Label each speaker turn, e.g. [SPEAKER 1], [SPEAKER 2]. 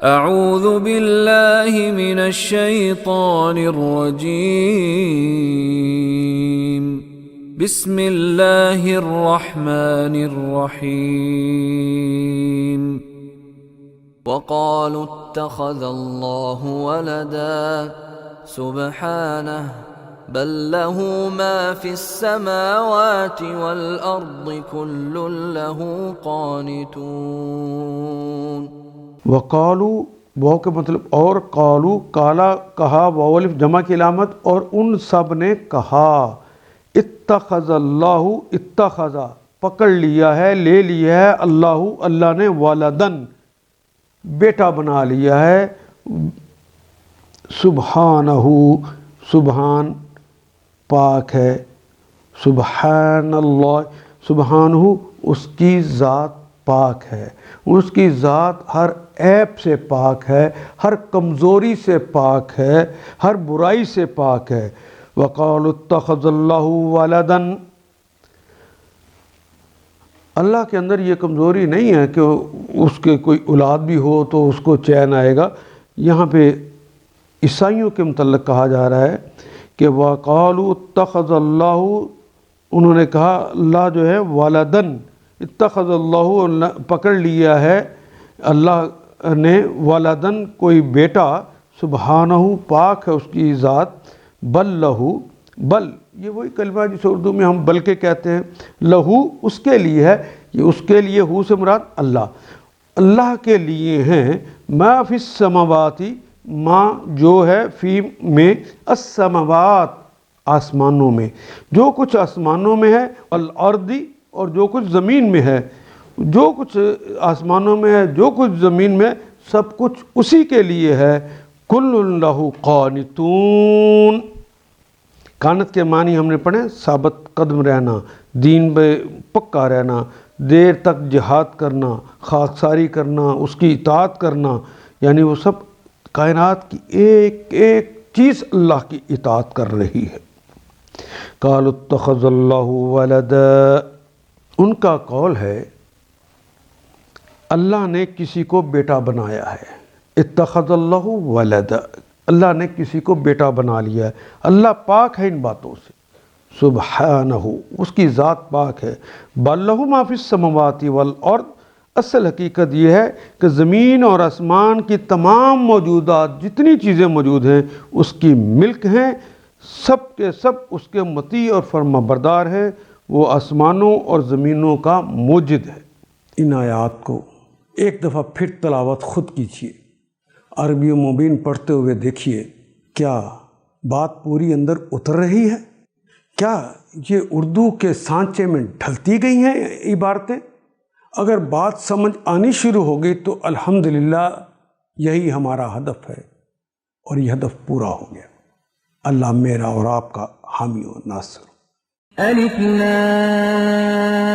[SPEAKER 1] اعوذ باللہ من الشیطان الرجیم بسم اللہ الرحمن الرحیم وقالوا اتخذ اللہ ولدا سبحانہ بل له ما في السماوات والأرض كل له قانتون.
[SPEAKER 2] وقالوا وہ کے مطلب اور قالو کالا کہا واولف جمع کی علامت اور ان سب نے کہا اتخذ اللہ اتخذ پکڑ لیا ہے لے لیا ہے اللہ نے ولدن بیٹا بنا لیا ہے سبحانہ سبحان پاک ہے سبحان اللہ سبحانہ اس کی ذات پاک ہے اس کی ذات ہر عیب سے پاک ہے ہر کمزوری سے پاک ہے ہر برائی سے پاک ہے وقالوا اتخذ اللہ ولدا اللہ کے اندر یہ کمزوری نہیں ہے کہ اس کے کوئی اولاد بھی ہو تو اس کو چین آئے گا. یہاں پہ عیسائیوں کے متعلق کہا جا رہا ہے کہ وقالوا اتخذ اللہ انہوں نے کہا اللہ جو ہے ولدن اتخذ اللہ پکڑ لیا ہے اللہ نے ولدن کوئی بیٹا سبحانہ پاک ہے اس کی ذات بل لہو بل یہ وہی کلمہ جسے اردو میں ہم بل کے کہتے ہیں لہو اس کے لیے ہے یہ اس کے لیے ہو سے مراد اللہ کے لیے ہیں ما فی السماواتی ما جو ہے فی میں السماوات آسمانوں میں جو کچھ آسمانوں میں ہے والارض اور جو کچھ زمین میں ہے جو کچھ آسمانوں میں ہے جو کچھ زمین میں سب کچھ اسی کے لیے ہے کل لہ قانتون. کانت کے معنی ہم نے پڑھے ثابت قدم رہنا دین پہ پکا رہنا دیر تک جہاد کرنا خاکساری کرنا اس کی اطاعت کرنا یعنی وہ سب کائنات کی ایک ایک چیز اللہ کی اطاعت کر رہی ہے. قالوا اتخذ اللہ ولدا ان کا قول ہے اللہ نے کسی کو بیٹا بنایا ہے اتخذ اللہ ولدا اللہ نے کسی کو بیٹا بنا لیا ہے. اللہ پاک ہے ان باتوں سے سبحانہ اس کی ذات پاک ہے بل لہ ما فی السماوات والارض اصل حقیقت یہ ہے کہ زمین اور آسمان کی تمام موجودات جتنی چیزیں موجود ہیں اس کی ملک ہیں سب کے سب اس کے مطیع اور فرما بردار ہیں وہ آسمانوں اور زمینوں کا موجد ہے. ان آیات کو ایک دفعہ پھر تلاوت خود کیجیے عربی و مبین پڑھتے ہوئے دیکھیے کیا بات پوری اندر اتر رہی ہے کیا یہ اردو کے سانچے میں ڈھلتی گئی ہیں عبارتیں. اگر بات سمجھ آنی شروع ہو گئی تو الحمدللہ یہی ہمارا ہدف ہے اور یہ ہدف پورا ہو گیا. اللہ میرا اور آپ کا حامی و ناصر.
[SPEAKER 1] الف لام